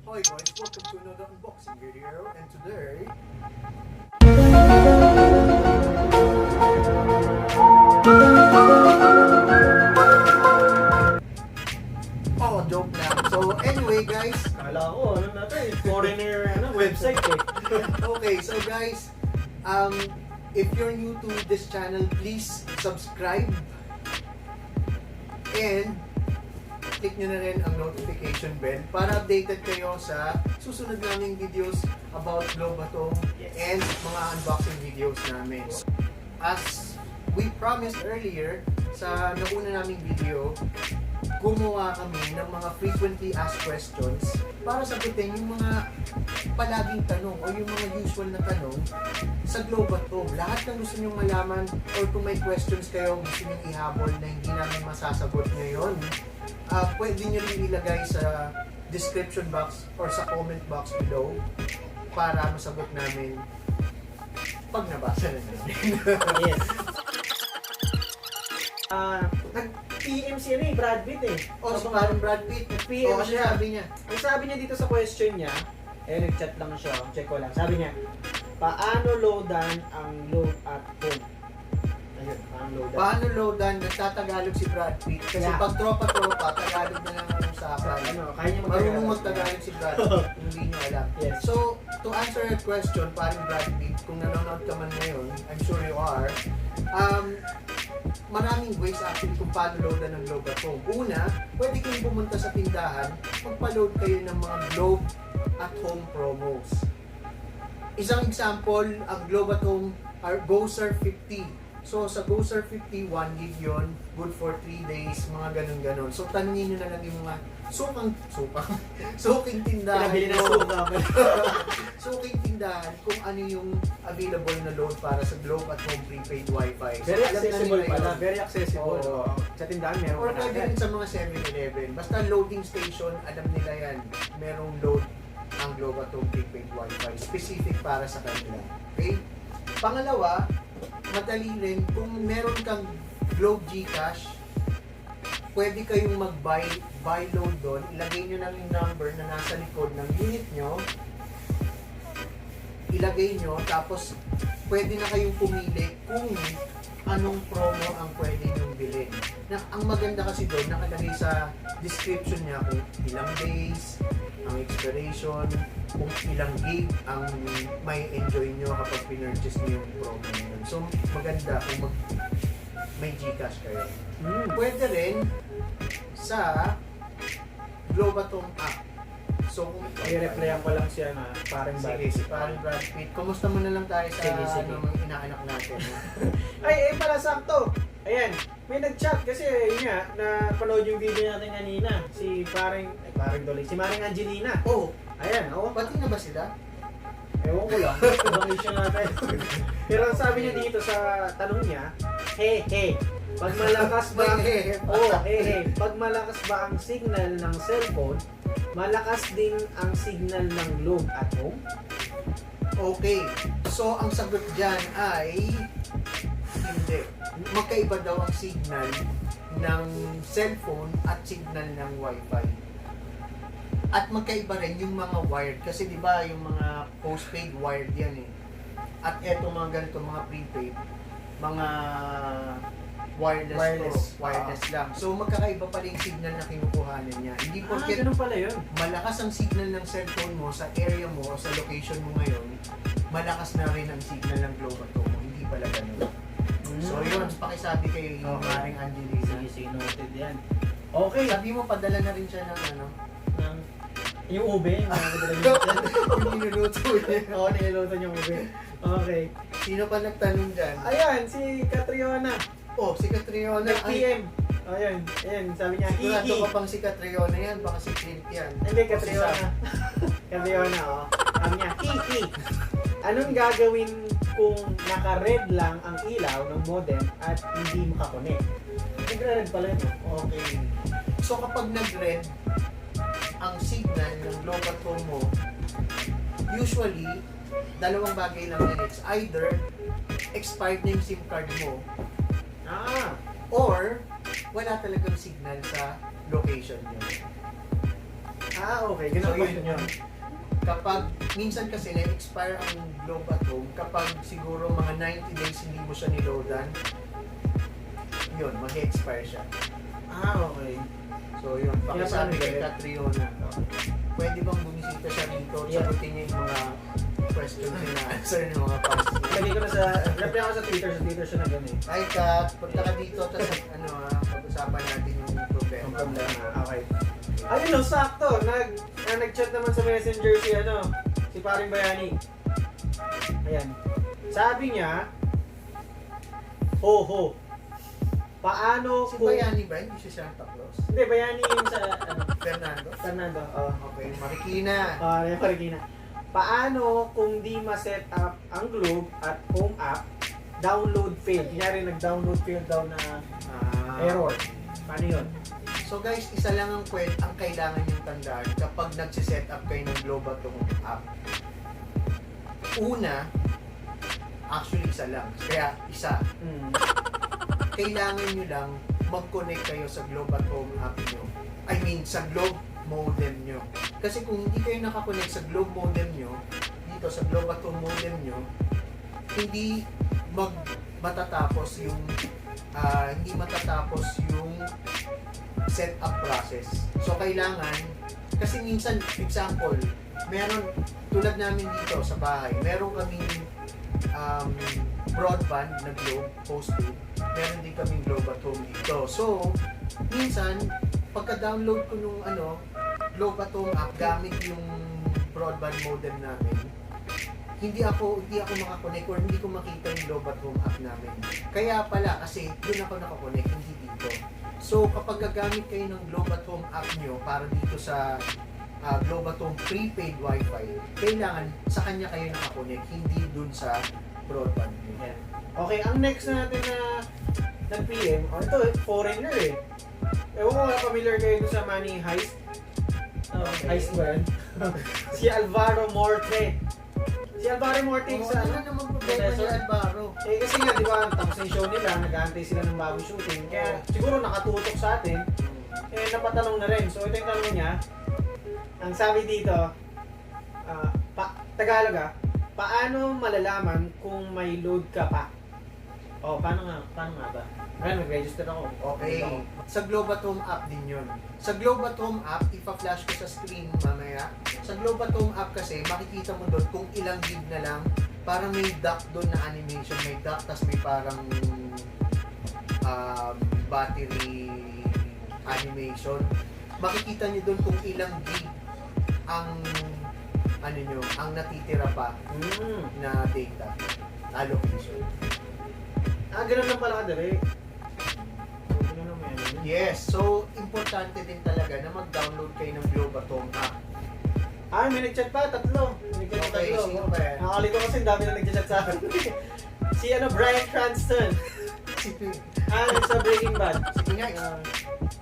Hi guys, welcome to another unboxing video, and today joke lang. So anyway guys, Kala ko, ano na to eh, foreigner website eh. okay, so guys, if you're new to this channel, please subscribe and click nyo na rin ang notification bell para updated kayo sa susunod naming videos about Globatong and mga unboxing videos namin. As we promised earlier sa nauna naming video, gumawa kami ng mga frequently asked questions para sagutin yung mga palaging tanong o yung mga usual na tanong sa Globatong. Lahat ng gusto nyong malaman or kung may questions kayo gusto nyong ihabol na hindi namin masasagot ngayon, pwede nyo rin ilagay sa description box or sa comment box below para masagot namin pag nabasa na namin. Yes. Nag-PM si Brad Pitt eh. O, si parang Brad Pitt. Nag-PM siya. Sabi niya. Ang sabi niya dito sa question niya, nag-chat lang siya, check ko lang. Sabi niya, paano loadan ang load at home? Ayun, paano loadan? Paano loadan? Nagtatagalog si Brad Pitt. Kasi Yeah. pag tropa-tropa, Tagalog na lang ang usapan. Kaya niya Marunong mag-Tagalog si Brad Pitt, hindi nyo alam. Yes. So, to answer your question, parang Brad Pitt, kung nanonood ka man ngayon, I'm sure you are, maraming ways actually kung paano loadan ng Globe at Home. Una, pwede kayong pumunta sa tindahan, magpa-load kayo ng mga Globe at Home promos. Isang example, ang Globe at Home are GoSurf 50. So, sa GoSurf 50, 1 gig yun, good for 3 days, mga ganun-ganun. So, tanungin nyo na lang yung mga suking tindahan. Pinabili na suka. Suking tindahan kung ano yung available na load para sa Globe at Home Prepaid Wifi. So, Very alam na accessible nila pala, yun. very accessible. Oo. Sa tindahan meron Or ka pwede agad. rin sa mga 7-Eleven. Basta loading station, alam nila yan. Merong load ang Globe at Home Prepaid Wifi. Specific para sa kanila. Okay? Pangalawa, madali rin, kung meron kang Globe Gcash, pwede kayong mag-buy load doon. Ilagay nyo lang yung number na nasa likod ng unit nyo. Ilagay nyo, tapos pwede na kayong pumili kung anong promo ang pwede nyong bilhin. Ang maganda kasi doon, nakalagay sa description niya kung ilang days, ang expiration, kung ilang gig ang may enjoy nyo kapag pinurchase nyo yung promo na yun. So, maganda kung may Gcash kayo. Pwede rin sa Globatong app. So, kung I-replyan ko lang siya na parang sige, si parang Brad Pitt. Kumusta muna lang tayo sa Sige. mga inaanak natin. Ay, pala sakto. Ayan, may nag-chat kasi yun nga, napanood yung video natin kanina. Si parang Dolly, si Maring Angelina. Oh, Ayan, pati na ba sila? Ewan ko lang, ibang issue natin. Pero ang sabi niya dito sa tanong niya, pag malakas ba, pag malakas ba ang signal ng cellphone, malakas din ang signal ng Globe at Home? Okay. So, ang sagot dyan ay hindi. Magkaiba daw ang signal ng cellphone at signal ng Wi-Fi. At magkaiba rin yung mga wired. Kasi di ba yung mga postpaid wired yan eh. At eto mga ganito, mga prepaid, mga wireless lang. So magkakaiba pala yung signal na kinukuhanan niya. Hindi porket ganun pala yun. malakas ang signal ng cellphone mo sa area mo o sa location mo ngayon, malakas na rin ang signal ng Globatong mo. Hindi pala ganun. So yun, pakisabi kay Maring Angelina. Sige, noted yan. Okay. Sabi mo, padala na rin siya ng ano? Yung ube, yung mga Yung niluluto niya. Oo, niluluto niyang ube. Okay. Sino pa nagtanong dyan? Ayan, si Catriona. Oh, si Catriona. Nag-PM. Ayan, sabi niya, Sigurado hihi. ka pang si Catriona yan, baka si Clint yan. Hindi, Catriona. Catriona, Sabi niya, hihi. Anong gagawin kung naka-red lang ang ilaw ng modem at hindi makakonek? Nag-red pala yun. Okay. So kapag nag-red ang signal ng Globe at Home mo, usually, dalawang bagay lang yan. It's either expired na yung SIM card mo, or wala talagang signal sa location nyo. Okay. So, Ganun yun yun. Kapag, minsan kasi na-expire ang Globe at Home, kapag siguro mga 90 days hindi mo siya niloadan, yun, mag-expire siya. Okay. So yun, Kaya pakisabi paano kay gawin? Catriona, pwede bang bumisita siya dito at Yeah. sagutin niya yung mga questions na answer ng mga fans niya? Lagi ko na sa, reply ako sa Twitter siya na gano'n eh. Ay Kat, punta ka dito, tapos pag-usapan natin yung problema. Ang problema. Okay. Ayun no, sakto. Nag-chat naman sa messenger si paring Bayani. Ayan. Sabi niya, ho. Paano Si kung... Bayani ba? Hindi siya Santa Claus? Hindi, Bayani yung sa, Fernando? Fernando. Okay, Marikina. Yung Marikina. Paano kung di ma-set up ang Globe at Home app, download failed? Kunyari nag-download failed daw na error. Paano yun? So guys, isa lang ang kailangan yung tandaan kapag nagsiset up kayo ng Globe at Home app. Una, actually isa lang. Kaya isa. Kailangan nyo lang mag-connect kayo sa Globe at Home app nyo. I mean, sa Globe modem nyo. Kasi kung hindi kayo nakakonect sa Globe modem nyo, dito sa Globe at Home modem nyo, hindi matatapos yung setup process. So kailangan, kasi minsan, example, meron, tulad namin dito sa bahay, meron kaming broadband na Globe postpaid, meron din kaming Globe at Home dito. So, minsan, pagka-download ko nung Globe at Home app gamit yung broadband modem namin, hindi ako makakonect or hindi ko makita yung Globe at Home app namin. Kaya pala, kasi doon ako nakakonect, hindi dito. So, kapag gagamit kayo ng Globe at Home app nyo para dito sa Globe at Home Prepaid Wifi, kailangan sa kanya kayo nakakonect, hindi dun sa broadband nyo. Yan. Okay, ang next natin na nag-PM, ito, foreigner eh. Ewan ko nga familiar kayo dun sa Money Heist. Heist ba yun? Si Alvaro Morte. Si Alvaro Morte sa Ano naman problema ni Alvaro? kasi nga, di ba, tapos yung show nila, nag-aantay sila ng bagong shooting. Kaya siguro nakatutok sa atin, napatanong na rin. So ito yung tanong niya. Ang sabi dito, Tagalog paano malalaman kung may load ka pa? Paano nga ba? Nag-register ako. Okay. Sa Globe at Home app din yun. Sa Globe at Home app, ipa-flash ko sa screen mamaya. Sa Globe at Home app kasi, makikita mo doon kung ilang gig na lang. Parang may duck doon na animation. May duck, tas may parang battery animation. Makikita nyo doon kung ilang gig ang ang natitira pa na data allocation. Ganun lang pala kadali. Yes, so importante din talaga na mag-download kayo ng Globe at Home app. May nag-chat pa, tatlo. Okay, sino ba yan? Nakakalito kasi ang dami na nag-chat sa akin. Si Brian Cranston. Sa Breaking Bad. Sige nga,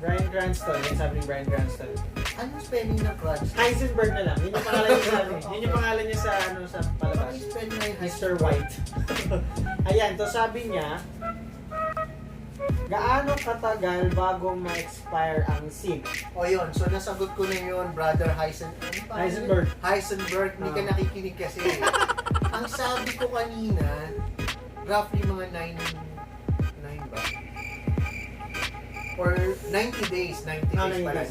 Brian Cranston. Yan sabi ni Brian Cranston. anong spelling ng crunch? Heisenberg na lang. Yun yung pangalan niya sa Yun yung pangalan niya sa palabas. Bakit spelling na yung Mr. White. Ayan, to sabi niya, gaano katagal bago ma-expire ang SIM? O yun, so nasagot ko na yun, brother Heisenberg. Heisenberg, hindi ka nakikinig kasi. Ang sabi ko kanina, roughly mga 9 ba? Or 90 days, 90 days pala.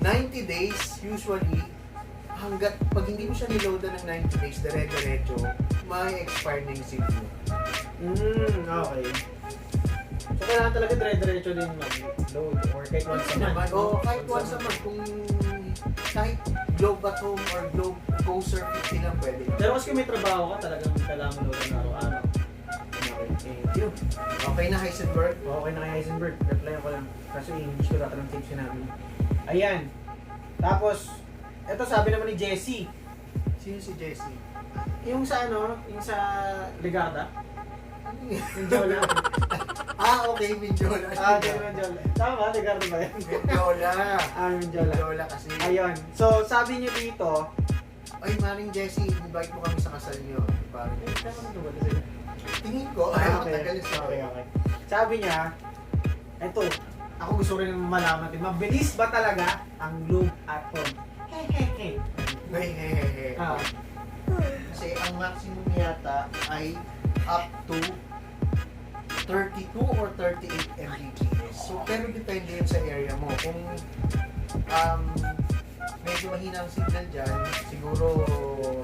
90 days, usually, hanggat pag hindi mo siya niloadan ng 90 days, dire-diretso, may expire na yung SIM mo. Okay. So, kailangan talaga dire-diretso din mag-load or kahit once a month. Oo, kahit once a month. Kung kahit Globe at Home or Globe Go Surf 50 lang pwede. Pero kasi kung may trabaho ka, talagang kailangan mo load na araw-araw. Okay, thank you. Okay na, Heisenberg? Okay na kay Heisenberg. Reply ko lang. Kaso English ko ng tips namin. Ayan. Tapos, eto sabi naman ni Jessie. Sino si Jessie? Yung sa yung sa Ligada. Mindiola. Okay, Mindiola. Mindiola. Tama, Ligada ba yan? Mindiola. Mindiola. Mindiola kasi. Ayun. So, sabi niyo dito, ay, Maring Jessie, invite mo kami sa kasal niyo. Parang, tingin ko, matagal sa okay. Sabi niya, eto, ako gusto rin malaman din, mabilis ba talaga ang Globe at Home? hehehe. May hehehe. Ah, Kasi ang maximum yata ay up to 32 or 38 Mbps. So, pero depende yun sa area mo. Kung medyo mahina ang signal dyan, siguro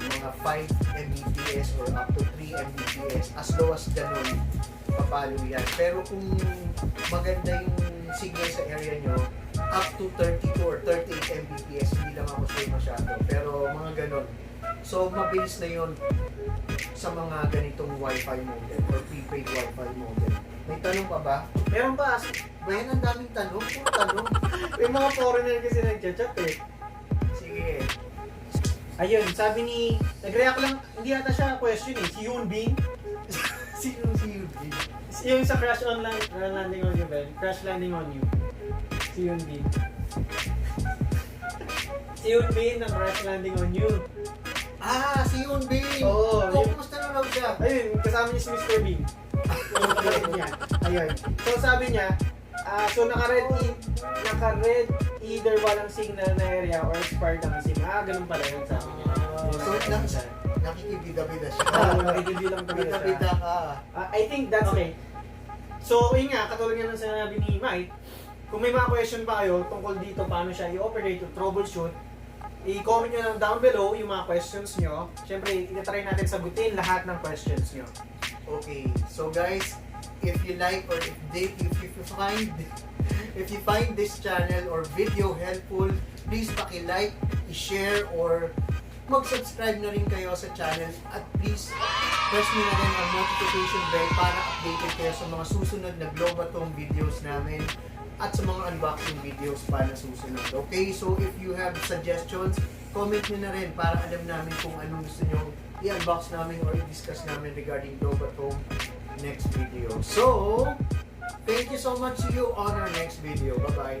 mga 5 Mbps or up to 3 Mbps. As low as ganun, papalo yan. Pero kung maganda yung signal sa area nyo, up to 32 or 38 Mbps, hindi lang ako sure masyado. Pero mga ganun. So, mabilis na yun sa mga ganitong Wi-Fi modem or prepaid Wi-Fi modem. May tanong pa ba? meron pa. Bayan, ang daming tanong. Puro tanong. May mga foreigner kasi nag-chat eh. Sige. Ayun, sabi ni, nag-react lang, hindi ata siya question eh, si Yoon Bin. Sino si Yudi? Yung sa Crash Online, Landing on You, Ben. Crash Landing on You. Si Yoon Bin. Si Yoon Bin ng Crash Landing on You. Ah, si Yoon Bin! Oo, Oh, yun. kumusta na raw siya? Ayun, kasama niya si Mr. Bean. Yung kapatid niya. Ayun. So sabi niya, so naka-red either walang signal na area or expired ang signal. Ganun pala yun sabi niya. So, nakikibida-bida siya. Nakikibida lang talaga siya. Bida-bida ka. I think that's okay. So, yun nga, katulad nga ng sinabi ni Mike, kung may mga question pa kayo tungkol dito, paano siya i-operate, troubleshoot, i-comment nyo lang down below yung mga questions nyo. Siyempre, itatry natin sagutin lahat ng questions nyo. Okay, so guys, if you like or if you find this channel or video helpful, please paki-like, i-share, or mag-subscribe na rin kayo sa channel, at please press nyo na rin ang notification bell para updated kayo sa mga susunod na Globatong videos namin at sa mga unboxing videos pa na susunod. Okay, so if you have suggestions, comment nyo na rin para alam namin kung anong gusto nyo i-unbox namin or i-discuss namin regarding Globatong next video. So, thank you so much. See you on our next video. Bye-bye.